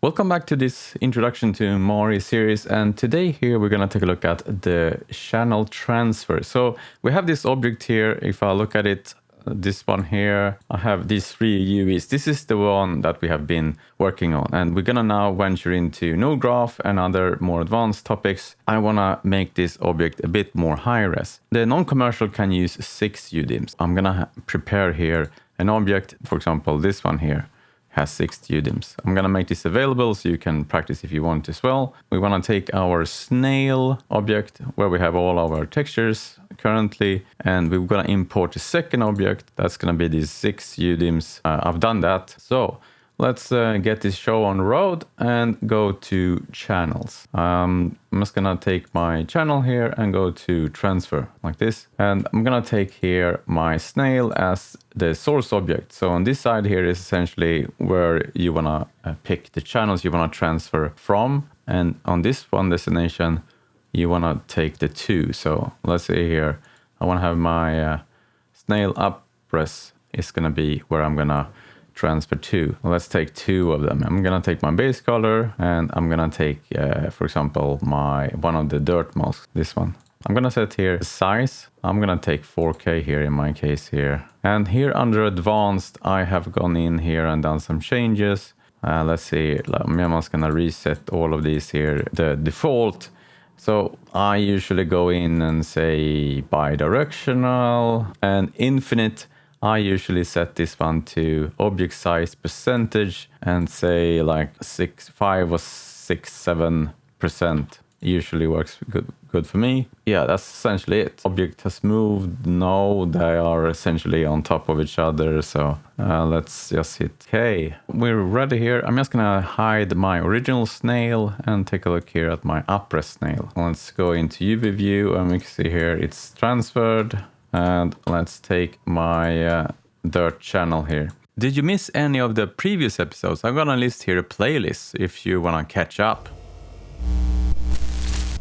Welcome back to this introduction to Mari series, and today here we're going to take a look at the channel transfer. So we have this object here. If I look at it, this one here, I have these three UVs. This is the one that we have been working on, and we're gonna now venture into node graph and other more advanced topics. I wanna make this object a bit more high res. The non-commercial can use 6 UDIMs. I'm gonna prepare here an object, for example, this one here has 6 UDIMs. I'm gonna make this available so you can practice if you want as well. We wanna take our snail object where we have all our textures currently, and we're gonna import a second object that's gonna be these 6 UDIMs. I've done that. So let's get this show on the road and go to channels. I'm just gonna take my channel here and go to transfer like this. And I'm gonna take here my snail as the source object. So on this side here is essentially where you wanna pick the channels you wanna transfer from. And on this one destination, you wanna take the 2. So let's say here, I wanna have my snail Upress is gonna be where I'm gonna transfer 2. Let's take 2 of them. I'm gonna take my base color and I'm gonna take, for example, one of the dirt masks, this one. I'm gonna set here the size. I'm gonna take 4K here in my case here. And here under advanced, I have gone in here and done some changes. Let's see, I'm just gonna reset all of these here, the default. So I usually go in and say bidirectional and infinite. I usually set this one to object size percentage and say like 5 or 6, 7% usually works good for me. Yeah, that's essentially it. Object has moved. No, they are essentially on top of each other. So let's just hit K. We're ready here. I'm just gonna hide my original snail and take a look here at my Upress snail. Let's go into UV view and we can see here it's transferred. And let's take my dirt channel here. Did you miss any of the previous episodes? I'm gonna list here a playlist if you wanna catch up.